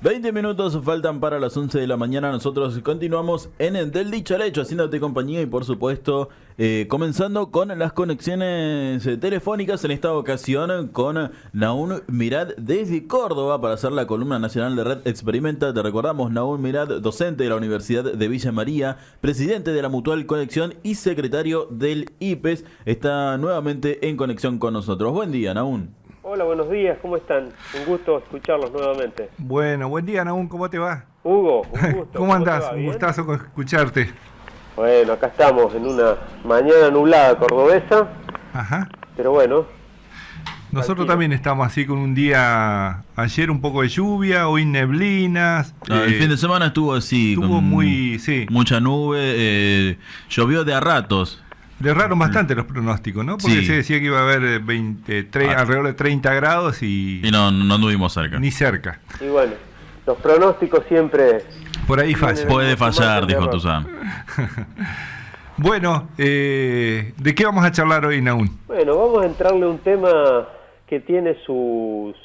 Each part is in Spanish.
20 minutos faltan para las 11 de la mañana. Nosotros continuamos en el Del Dicho al Hecho, haciéndote compañía y por supuesto comenzando con las conexiones telefónicas en esta ocasión con Naún Mirad desde Córdoba para hacer la columna nacional de Red Experimenta. Te recordamos, Naún Mirad, docente de la Universidad de Villa María, presidente de la Mutual Conexión y secretario del IPES, está nuevamente en conexión con nosotros. Buen día, Naún. Hola, buenos días, ¿cómo están? Un gusto escucharlos nuevamente. Bueno, buen día, Naún, ¿cómo te va? Hugo, un gusto. ¿Cómo andás? Un gustazo escucharte. Bueno, acá estamos en una mañana nublada cordobesa. Ajá. Pero bueno. Nosotros también estamos así con un día, ayer un poco de lluvia, hoy neblinas. El fin de semana estuvo así, estuvo muy, sí. Mucha nube, llovió de a ratos. Le erraron bastante los pronósticos, ¿no? Porque Sí. se decía que iba a haber alrededor de 30 grados y no anduvimos cerca. ni cerca. Y bueno, los pronósticos siempre... Por ahí falla. Puede fallar, dijo Tuzán. Bueno, ¿de qué vamos a charlar hoy, Naún? Bueno, vamos a entrarle a un tema que tiene sus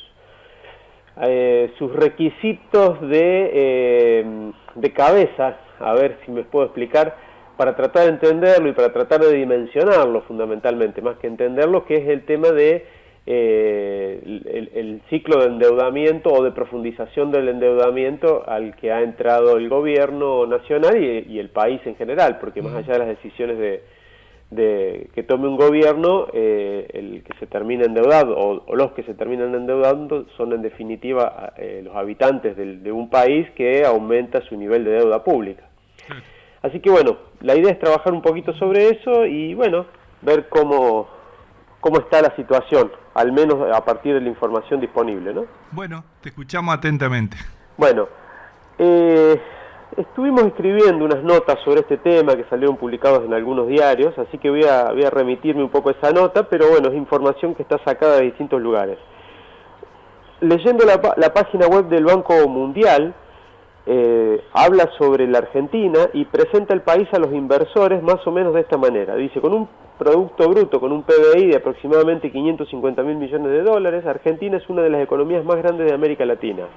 requisitos de cabeza, a ver si me puedo explicar, para tratar de entenderlo y para tratar de dimensionarlo fundamentalmente, más que entenderlo, que es el tema de el ciclo de endeudamiento o de profundización del endeudamiento al que ha entrado el gobierno nacional y el país en general, porque más allá de las decisiones de que tome un gobierno, el que se termina endeudado o los que se terminan endeudando son en definitiva los habitantes de un país que aumenta su nivel de deuda pública. Así que bueno, la idea es trabajar un poquito sobre eso y bueno, ver cómo está la situación, al menos a partir de la información disponible, ¿no? Bueno, te escuchamos atentamente. Bueno, estuvimos escribiendo unas notas sobre este tema que salieron publicados en algunos diarios, así que voy a remitirme un poco a esa nota, pero bueno, es información que está sacada de distintos lugares. Leyendo la página web del Banco Mundial, habla sobre la Argentina y presenta el país a los inversores más o menos de esta manera. Dice, con un Producto Bruto, con un PBI de aproximadamente 550.000 millones de dólares, Argentina es una de las economías más grandes de América Latina.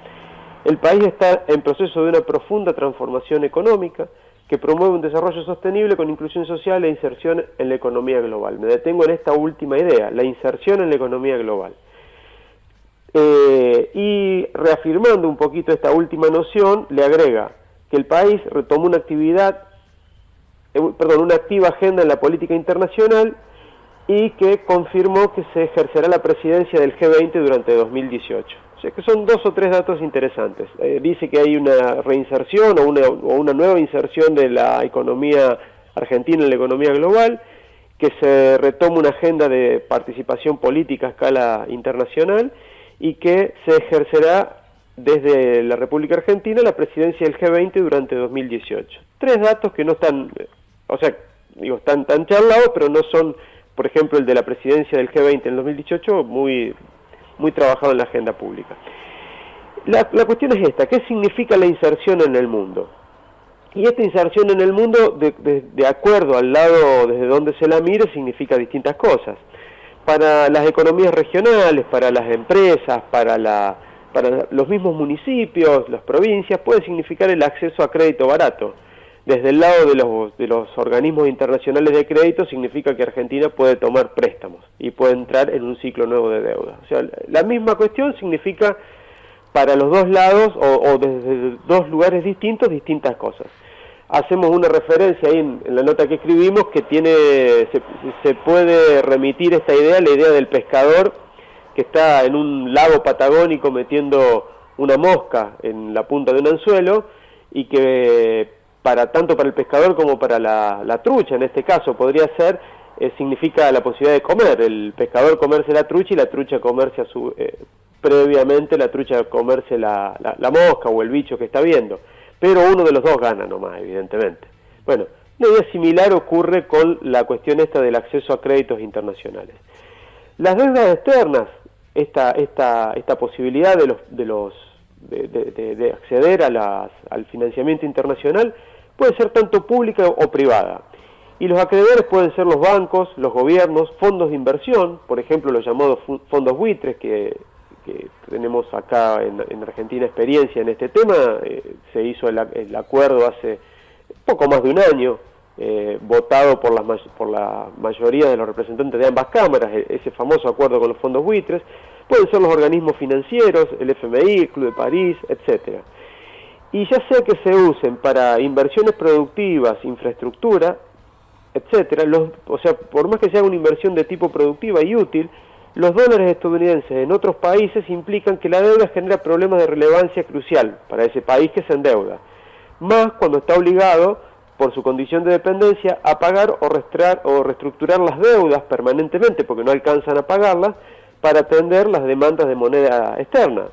El país está en proceso de una profunda transformación económica que promueve un desarrollo sostenible con inclusión social e inserción en la economía global. Me detengo en esta última idea, la inserción en la economía global. Y reafirmando un poquito esta última noción, le agrega que el país retomó una activa agenda en la política internacional y que confirmó que se ejercerá la presidencia del G20 durante 2018. O sea que son 2 o 3 datos interesantes. Dice que hay una reinserción o una nueva inserción de la economía argentina en la economía global, que se retoma una agenda de participación política a escala internacional y que se ejercerá desde la República Argentina la presidencia del G20 durante 2018. 3 datos que no están, están tan charlados, pero no son, por ejemplo, el de la presidencia del G20 en 2018, muy trabajado en la agenda pública. La cuestión es esta, ¿qué significa la inserción en el mundo? Y esta inserción en el mundo, de acuerdo al lado desde donde se la mire, significa distintas cosas. Para las economías regionales, para las empresas, para los mismos municipios, las provincias, puede significar el acceso a crédito barato. Desde el lado de los organismos internacionales de crédito, significa que Argentina puede tomar préstamos y puede entrar en un ciclo nuevo de deuda. O sea, la misma cuestión significa para los dos lados o desde 2 lugares distintos, distintas cosas. Hacemos una referencia ahí en la nota que escribimos que se puede remitir esta idea, la idea del pescador que está en un lago patagónico metiendo una mosca en la punta de un anzuelo y que tanto para el pescador como para la trucha, en este caso podría ser, significa la posibilidad de comer, el pescador comerse la trucha y la trucha comerse previamente la trucha comerse la mosca o el bicho que está viendo. Pero uno de los dos gana nomás, evidentemente. Bueno, una idea similar ocurre con la cuestión esta del acceso a créditos internacionales. Las deudas externas, esta posibilidad de acceder al financiamiento internacional puede ser tanto pública o privada. Y los acreedores pueden ser los bancos, los gobiernos, fondos de inversión, por ejemplo los llamados fondos buitres que que tenemos acá en Argentina experiencia en este tema, se hizo el acuerdo hace poco más de un año, votado por la mayoría de los representantes de ambas cámaras, ese famoso acuerdo con los fondos buitres. Pueden ser los organismos financieros, el FMI, el Club de París, etcétera. Y ya sea que se usen para inversiones productivas, infraestructura, etcétera, o sea, por más que sea una inversión de tipo productiva y útil, los dólares estadounidenses en otros países implican que la deuda genera problemas de relevancia crucial para ese país que se endeuda, más cuando está obligado, por su condición de dependencia, a pagar o reestructurar las deudas permanentemente, porque no alcanzan a pagarlas, para atender las demandas de moneda externa.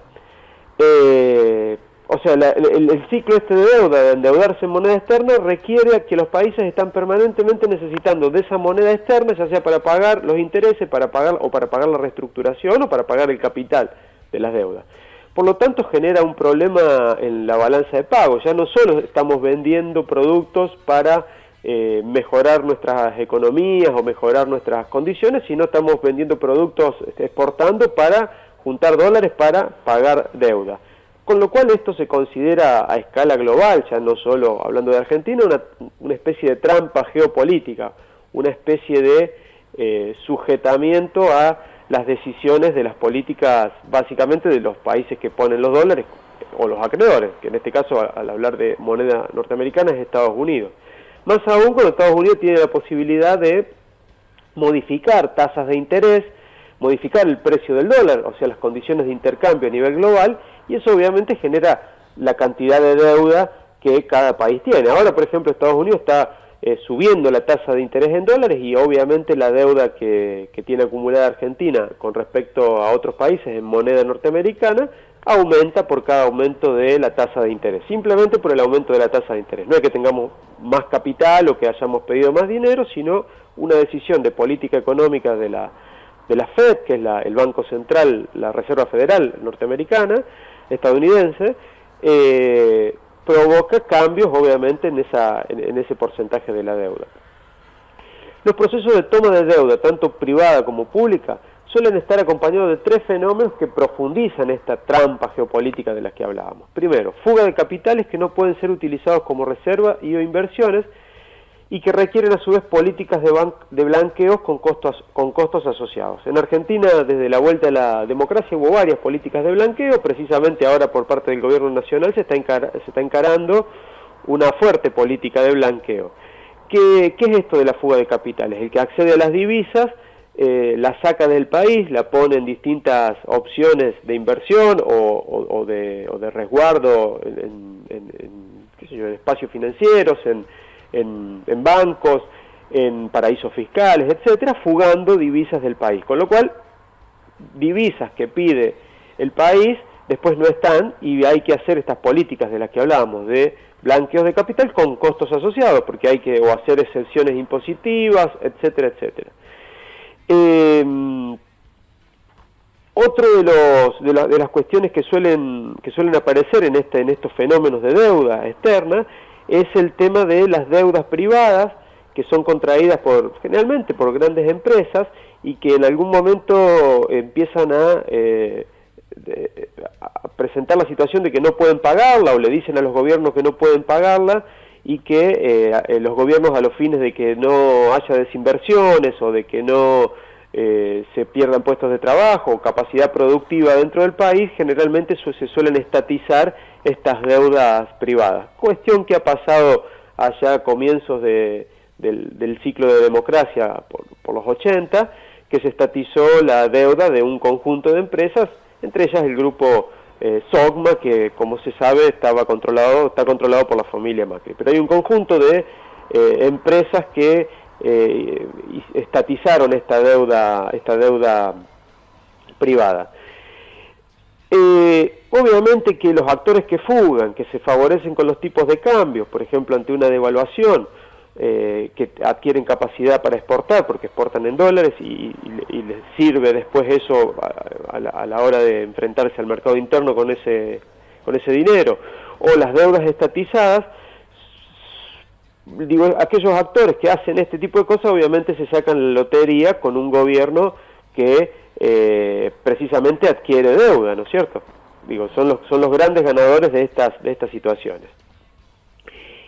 O sea, el ciclo de deuda, de endeudarse en moneda externa, requiere que los países están permanentemente necesitando de esa moneda externa, ya sea para pagar los intereses, para pagar la reestructuración o para pagar el capital de las deudas. Por lo tanto, genera un problema en la balanza de pago. Ya no solo estamos vendiendo productos para mejorar nuestras economías o mejorar nuestras condiciones, sino estamos vendiendo productos, exportando para juntar dólares para pagar deuda. Con lo cual esto se considera a escala global, ya no solo hablando de Argentina, una especie de trampa geopolítica, una especie de sujetamiento a las decisiones de las políticas básicamente de los países que ponen los dólares o los acreedores, que en este caso al hablar de moneda norteamericana es Estados Unidos. Más aún cuando Estados Unidos tiene la posibilidad de modificar tasas de interés, modificar el precio del dólar, o sea, las condiciones de intercambio a nivel global, y eso obviamente genera la cantidad de deuda que cada país tiene. Ahora, por ejemplo, Estados Unidos está subiendo la tasa de interés en dólares y obviamente la deuda que tiene acumulada Argentina con respecto a otros países en moneda norteamericana aumenta por cada aumento de la tasa de interés, simplemente por el aumento de la tasa de interés. No es que tengamos más capital o que hayamos pedido más dinero, sino una decisión de política económica de la Fed, que es el Banco Central, la Reserva Federal norteamericana, estadounidense, provoca cambios obviamente en ese porcentaje de la deuda. Los procesos de toma de deuda, tanto privada como pública, suelen estar acompañados de tres fenómenos que profundizan esta trampa geopolítica de la que hablábamos. Primero, fuga de capitales que no pueden ser utilizados como reserva y o inversiones y que requieren a su vez políticas de blanqueos con costos asociados. En Argentina, desde la vuelta a la democracia, hubo varias políticas de blanqueo. Precisamente ahora por parte del gobierno nacional se está encarando una fuerte política de blanqueo. ¿Qué es esto de la fuga de capitales? El que accede a las divisas, la saca del país, la pone en distintas opciones de inversión o de resguardo en espacios financieros, en bancos, en paraísos fiscales, etcétera, fugando divisas del país. Con lo cual, divisas que pide el país después no están y hay que hacer estas políticas de las que hablábamos, de blanqueos de capital con costos asociados, porque hay que hacer exenciones impositivas, etcétera, etcétera. Otro de las cuestiones que suelen aparecer en estos fenómenos de deuda externa es el tema de las deudas privadas que son contraídas generalmente por grandes empresas y que en algún momento empiezan a presentar la situación de que no pueden pagarla o le dicen a los gobiernos que no pueden pagarla y que los gobiernos, a los fines de que no haya desinversiones o de que no se pierdan puestos de trabajo o capacidad productiva dentro del país, generalmente se suelen estatizar estas deudas privadas. Cuestión que ha pasado allá a comienzos del ciclo de democracia por los 80, que se estatizó la deuda de un conjunto de empresas, entre ellas el grupo SOGMA, que como se sabe está controlado por la familia Macri. Pero hay un conjunto de empresas que estatizaron esta deuda privada. Obviamente que los actores que fugan, que se favorecen con los tipos de cambio, por ejemplo ante una devaluación, que adquieren capacidad para exportar porque exportan en dólares y les sirve después eso a la hora de enfrentarse al mercado interno con ese dinero, o las deudas estatizadas. Digo, aquellos actores que hacen este tipo de cosas obviamente se sacan la lotería con un gobierno que precisamente adquiere deuda, ¿no es cierto? Digo, son los grandes ganadores de estas situaciones.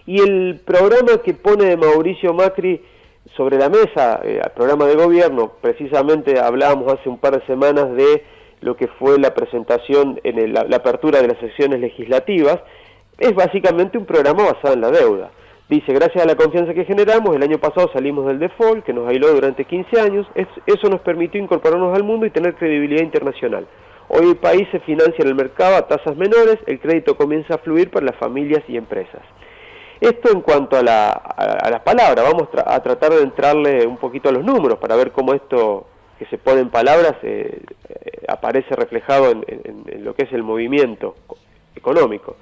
Y el programa que pone Mauricio Macri sobre la mesa, el programa de gobierno, precisamente hablábamos hace un par de semanas de lo que fue la presentación en la apertura de las sesiones legislativas, es básicamente un programa basado en la deuda. Dice, gracias a la confianza que generamos, el año pasado salimos del default, que nos aisló durante 15 años, eso nos permitió incorporarnos al mundo y tener credibilidad internacional. Hoy el país se financia en el mercado a tasas menores, el crédito comienza a fluir para las familias y empresas. Esto en cuanto a las palabras, vamos a tratar de entrarle un poquito a los números para ver cómo esto que se pone en palabras aparece reflejado en lo que es el movimiento económico.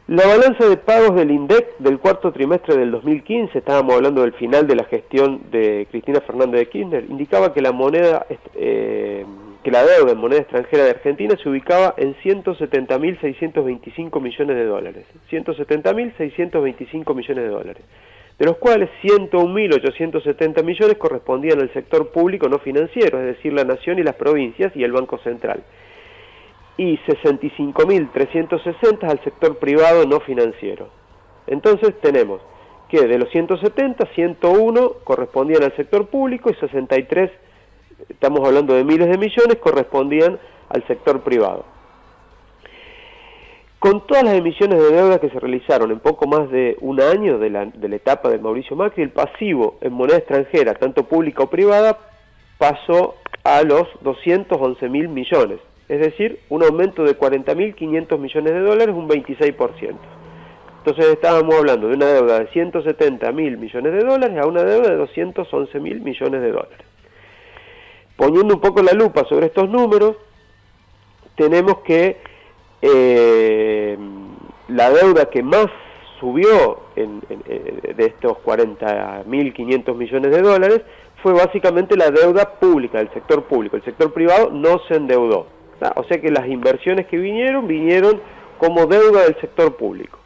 La balanza de pagos del INDEC del cuarto trimestre del 2015, estábamos hablando del final de la gestión de Cristina Fernández de Kirchner, indicaba que la deuda en moneda extranjera de Argentina se ubicaba en 170.625 millones de dólares. 170.625 millones de dólares, de los cuales 101.870 millones correspondían al sector público no financiero, es decir, la Nación y las provincias y el Banco Central, y 65.360 al sector privado no financiero. Entonces tenemos que de los 170, 101 correspondían al sector público y 63, estamos hablando de miles de millones, correspondían al sector privado. Con todas las emisiones de deuda que se realizaron en poco más de un año de la etapa de Mauricio Macri, el pasivo en moneda extranjera, tanto pública o privada, pasó a los 211.000 millones. Es decir, un aumento de 40.500 millones de dólares, un 26%. Entonces estábamos hablando de una deuda de 170.000 millones de dólares a una deuda de 211.000 millones de dólares. Poniendo un poco la lupa sobre estos números, tenemos que la deuda que más subió de estos 40.500 millones de dólares fue básicamente la deuda pública del sector público. El sector privado no se endeudó. O sea que las inversiones que vinieron como deuda del sector público.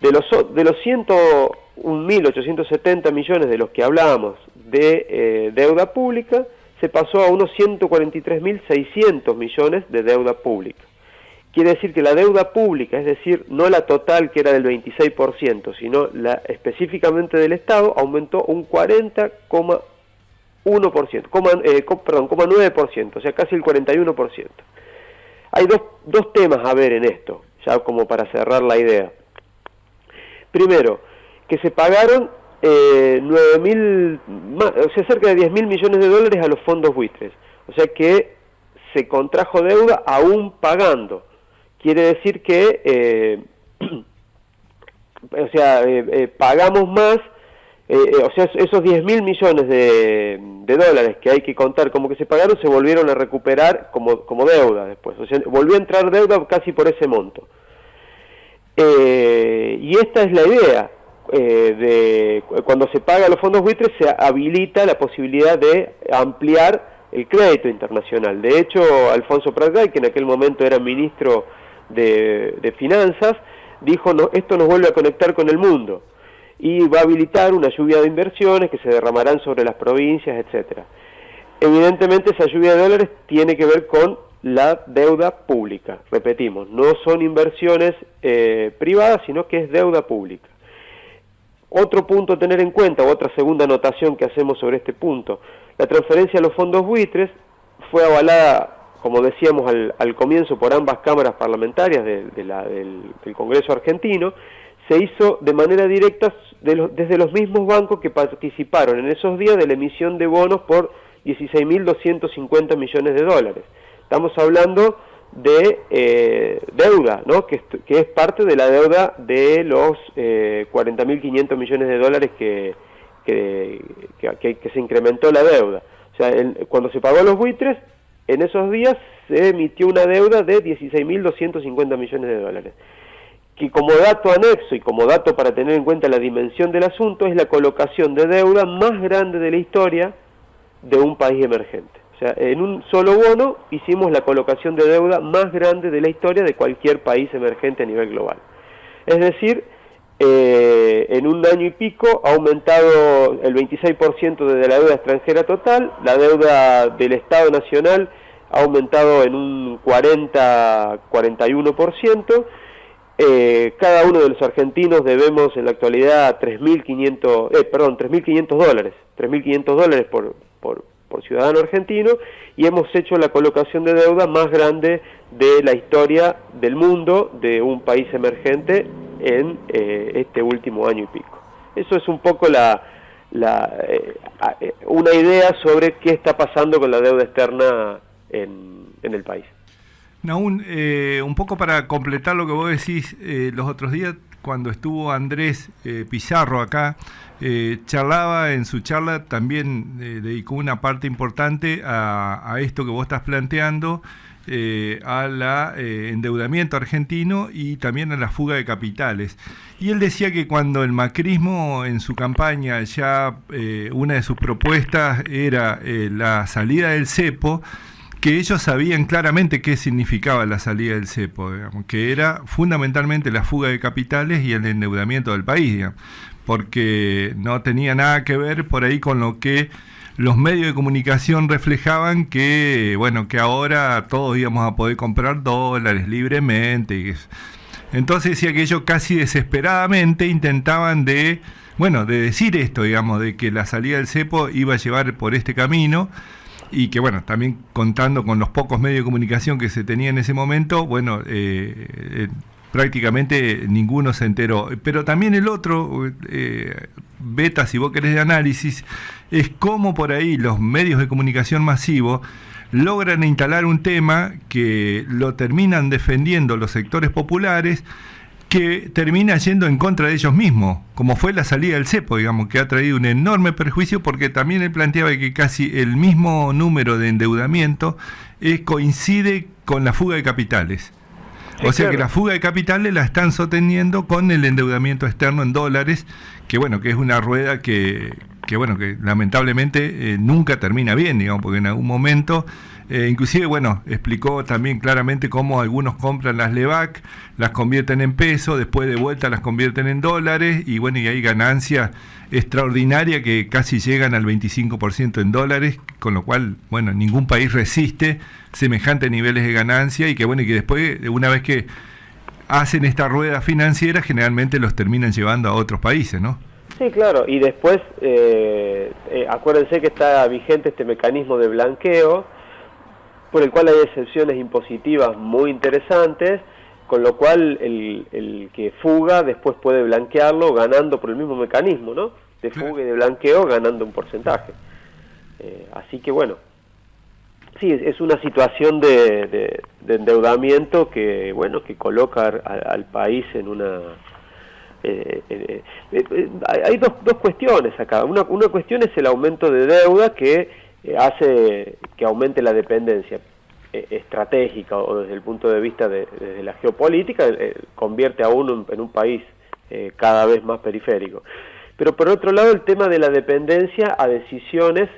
De los 101.870 millones de los que hablábamos de deuda pública, se pasó a unos 143.600 millones de deuda pública. Quiere decir que la deuda pública, es decir, no la total que era del 26%, sino la específicamente del Estado, aumentó un 0,9%, o sea, casi el 41%. Hay dos temas a ver en esto, ya como para cerrar la idea. Primero, que se pagaron cerca de 10.000 millones de dólares a los fondos buitres, o sea que se contrajo deuda aún pagando. Quiere decir que, pagamos más. Esos 10.000 millones de dólares que hay que contar como que se pagaron se volvieron a recuperar como deuda después, o sea, volvió a entrar deuda casi por ese monto. Y esta es la idea, cuando se paga a los fondos buitres se habilita la posibilidad de ampliar el crédito internacional. De hecho, Alfonso Prat, que en aquel momento era ministro de Finanzas, dijo, no, esto nos vuelve a conectar con el mundo, y va a habilitar una lluvia de inversiones que se derramarán sobre las provincias, etcétera. Evidentemente esa lluvia de dólares tiene que ver con la deuda pública, repetimos, no son inversiones privadas, sino que es deuda pública. Otro punto a tener en cuenta, otra segunda anotación que hacemos sobre este punto, la transferencia a los fondos buitres fue avalada, como decíamos al comienzo, por ambas cámaras parlamentarias del Congreso argentino. Se hizo de manera directa desde los mismos bancos que participaron en esos días de la emisión de bonos por 16.250 millones de dólares. Estamos hablando de deuda, ¿no? que es parte de la deuda de los 40.500 millones de dólares que se incrementó la deuda. O sea, cuando se pagó a los buitres, en esos días se emitió una deuda de 16.250 millones de dólares. Que como dato anexo y como dato para tener en cuenta la dimensión del asunto, es la colocación de deuda más grande de la historia de un país emergente. O sea, en un solo bono hicimos la colocación de deuda más grande de la historia de cualquier país emergente a nivel global. Es decir, en un año y pico ha aumentado el 26% de la deuda extranjera total, la deuda del Estado Nacional ha aumentado en un 41%. Cada uno de los argentinos debemos en la actualidad $3.500 por ciudadano argentino, y hemos hecho la colocación de deuda más grande de la historia del mundo de un país emergente en este último año y pico. Eso es un poco una idea sobre qué está pasando con la deuda externa en el país. Naún, un poco para completar lo que vos decís, los otros días cuando estuvo Andrés Pizarro acá, charlaba en su charla, también dedicó una parte importante a esto que vos estás planteando, al endeudamiento argentino y también a la fuga de capitales. Y él decía que cuando el macrismo en su campaña ya una de sus propuestas era la salida del cepo, que ellos sabían claramente qué significaba la salida del cepo, digamos, que era fundamentalmente la fuga de capitales y el endeudamiento del país, digamos, porque no tenía nada que ver por ahí con lo que los medios de comunicación reflejaban, que bueno, que ahora todos íbamos a poder comprar dólares libremente. Entonces decía que ellos casi desesperadamente intentaban de decir esto, digamos, de que la salida del cepo iba a llevar por este camino. Y que bueno, también contando con los pocos medios de comunicación que se tenía en ese momento, prácticamente ninguno se enteró. Pero también el otro, beta, si vos querés, de análisis, es cómo por ahí los medios de comunicación masivos logran instalar un tema que lo terminan defendiendo los sectores populares, que termina yendo en contra de ellos mismos, como fue la salida del cepo, digamos, que ha traído un enorme perjuicio, porque también él planteaba que casi el mismo número de endeudamiento coincide con la fuga de capitales. Sí, o sea, claro, que la fuga de capitales la están sosteniendo con el endeudamiento externo en dólares, que bueno, que es una rueda que lamentablemente nunca termina bien, digamos, porque en algún momento... inclusive, explicó también claramente cómo algunos compran las LEVAC, las convierten en pesos, después de vuelta las convierten en dólares, y y hay ganancias extraordinarias que casi llegan al 25% en dólares, con lo cual, ningún país resiste semejantes niveles de ganancia, y que después, una vez que hacen esta rueda financiera, generalmente los terminan llevando a otros países, ¿no? Sí, claro, y después, acuérdense que está vigente este mecanismo de blanqueo, por el cual hay excepciones impositivas muy interesantes, con lo cual el que fuga después puede blanquearlo ganando por el mismo mecanismo, ¿no? De fuga y de blanqueo ganando un porcentaje. Así que sí, es una situación de endeudamiento que coloca al país en una... hay dos cuestiones acá. Una cuestión es el aumento de deuda que hace que aumente la dependencia estratégica, o desde el punto de vista de la geopolítica, convierte a uno en un país cada vez más periférico. Pero por otro lado, el tema de la dependencia a decisiones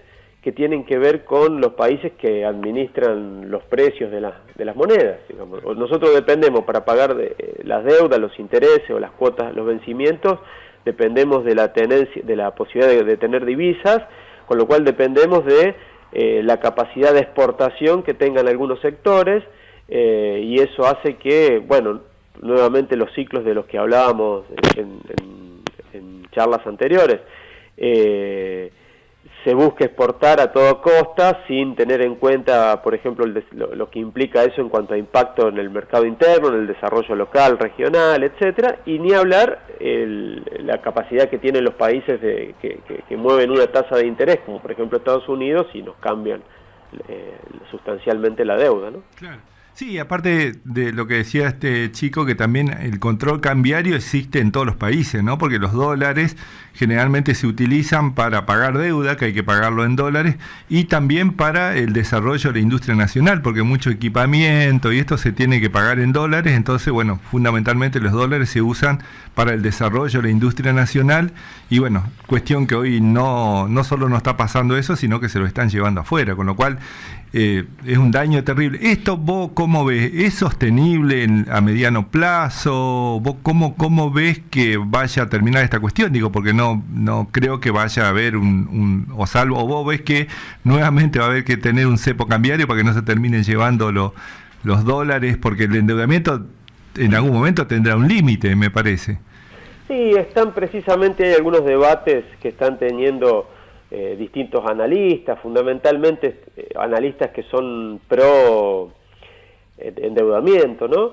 que tienen que ver con los países que administran los precios de las monedas. Digamos. Nosotros dependemos para pagar las deudas, los intereses o las cuotas, los vencimientos, dependemos de la posibilidad de tener divisas, con lo cual dependemos de la capacidad de exportación que tengan algunos sectores, y eso hace que, nuevamente los ciclos de los que hablábamos en charlas anteriores, se busca exportar a toda costa sin tener en cuenta, por ejemplo, lo que implica eso en cuanto a impacto en el mercado interno, en el desarrollo local, regional, etcétera, y ni hablar la capacidad que tienen los países que mueven una tasa de interés, como por ejemplo Estados Unidos, y nos cambian sustancialmente la deuda, ¿no? Claro. Sí, aparte de lo que decía este chico, que también el control cambiario existe en todos los países, ¿no? Porque los dólares generalmente se utilizan para pagar deuda, que hay que pagarlo en dólares, y también para el desarrollo de la industria nacional, porque mucho equipamiento y esto se tiene que pagar en dólares. Entonces, fundamentalmente los dólares se usan para el desarrollo de la industria nacional, y cuestión que hoy no solo no está pasando eso, sino que se lo están llevando afuera, con lo cual es un daño terrible. ¿Esto vos cómo ves? ¿Es sostenible a mediano plazo? ¿Vos cómo ves que vaya a terminar esta cuestión? Digo, porque no creo que vaya a haber o vos ves que nuevamente va a haber que tener un cepo cambiario para que no se terminen llevando los dólares, porque el endeudamiento en algún momento tendrá un límite, me parece. Sí, hay algunos debates que están teniendo distintos analistas, fundamentalmente analistas que son pro endeudamiento, ¿no?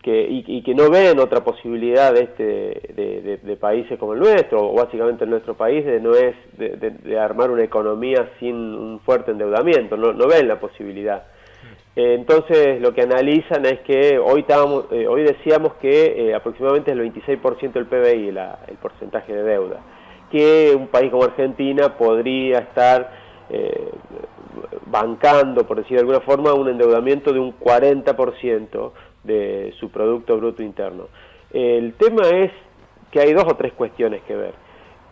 Y que no ven otra posibilidad de países como el nuestro, o básicamente en nuestro país, de armar una economía sin un fuerte endeudamiento, no ven la posibilidad. Entonces lo que analizan es que hoy decíamos que aproximadamente es el 26% del PBI el porcentaje de deuda, que un país como Argentina podría estar bancando, por decir de alguna forma, un endeudamiento de un 40% de su Producto Bruto Interno. El tema es que hay 2 o 3 cuestiones que ver.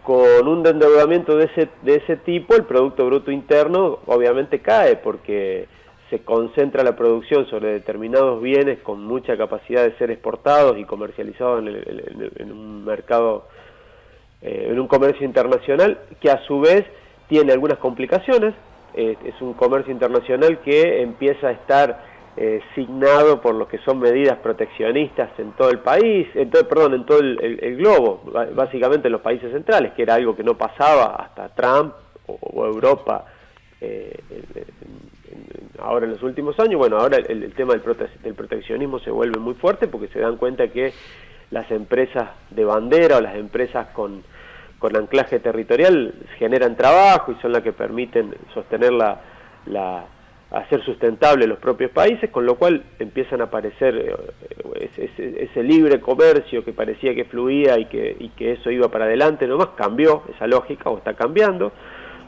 Con un endeudamiento de ese tipo, el Producto Bruto Interno obviamente cae, porque se concentra la producción sobre determinados bienes con mucha capacidad de ser exportados y comercializados en un mercado, en un comercio internacional, que a su vez tiene algunas complicaciones. Es un comercio internacional que empieza a estar signado por lo que son medidas proteccionistas en todo el país, en todo el globo, básicamente en los países centrales, que era algo que no pasaba hasta Trump o Europa ahora en los últimos años. Bueno, ahora el tema del proteccionismo se vuelve muy fuerte, porque se dan cuenta que las empresas de bandera o las empresas con anclaje territorial generan trabajo y son las que permiten sostener hacer sustentable los propios países, con lo cual empiezan a aparecer ese libre comercio que parecía que fluía y que eso iba para adelante. Nomás cambió esa lógica, o está cambiando,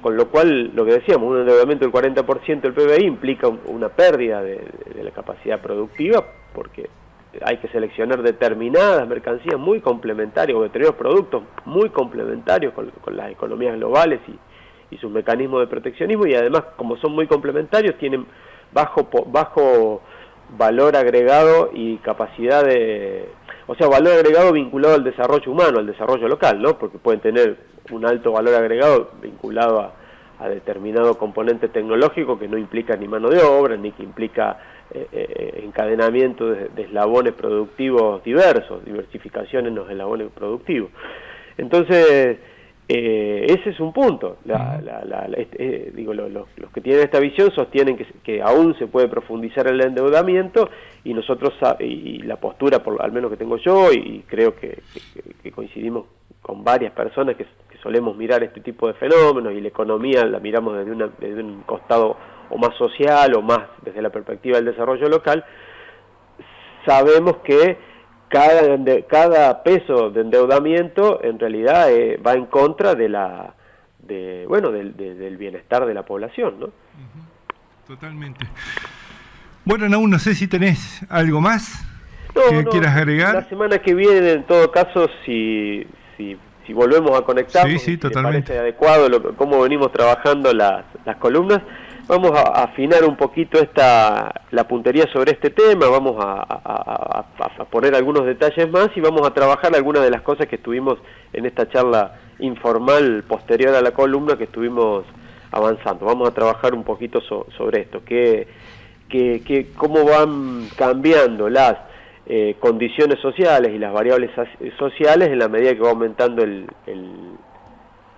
con lo cual, lo que decíamos, un endeudamiento del 40% del PBI implica una pérdida de la capacidad productiva, porque hay que seleccionar determinadas mercancías muy complementarias, o determinados productos muy complementarios con las economías globales y sus mecanismos de proteccionismo, y además, como son muy complementarios, tienen bajo valor agregado y capacidad valor agregado vinculado al desarrollo humano, al desarrollo local, ¿no? Porque pueden tener un alto valor agregado vinculado a determinado componente tecnológico que no implica ni mano de obra, ni que implica encadenamiento de eslabones productivos diversos, diversificación en los eslabones productivos. Entonces, ese es un punto. Los que tienen esta visión sostienen que aún se puede profundizar el endeudamiento, y nosotros, y la postura, al menos que tengo yo, y creo que coincidimos con varias personas que solemos mirar este tipo de fenómenos, y la economía la miramos desde un costado o más social o más desde la perspectiva del desarrollo local, sabemos que cada peso de endeudamiento en realidad va en contra del bienestar de la población, ¿no? Totalmente. Bueno, Naúl, no sé si tenés algo más que quieras agregar. La semana que viene, en todo caso, si volvemos a conectarnos, sí, totalmente. me parece adecuado cómo venimos trabajando las columnas, vamos a afinar un poquito la puntería sobre este tema, vamos a poner algunos detalles más, y vamos a trabajar algunas de las cosas que estuvimos en esta charla informal posterior a la columna que estuvimos avanzando. Vamos a trabajar un poquito sobre esto, cómo van cambiando las condiciones sociales y las variables sociales en la medida que va aumentando el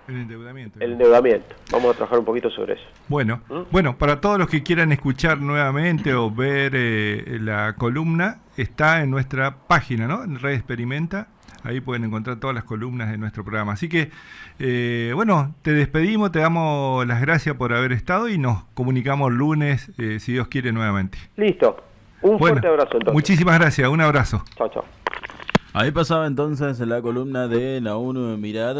endeudamiento. Vamos a trabajar un poquito sobre eso. Bueno, para todos los que quieran escuchar nuevamente o ver la columna, está en nuestra página, ¿no? En Red Experimenta. Ahí pueden encontrar todas las columnas de nuestro programa. Así que, te despedimos, te damos las gracias por haber estado, y nos comunicamos lunes, si Dios quiere, nuevamente. Listo. Un fuerte abrazo, entonces. Muchísimas gracias. Un abrazo. Chao. Ahí pasaba entonces la columna de Naúl Mirad,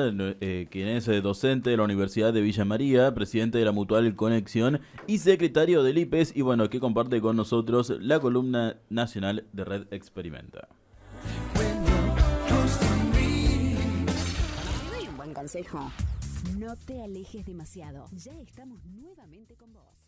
quien es docente de la Universidad de Villa María, presidente de la Mutual Conexión y secretario del IPES, y que comparte con nosotros la columna nacional de Red Experimenta. Te doy un buen consejo. No te alejes demasiado. Ya estamos nuevamente con vos.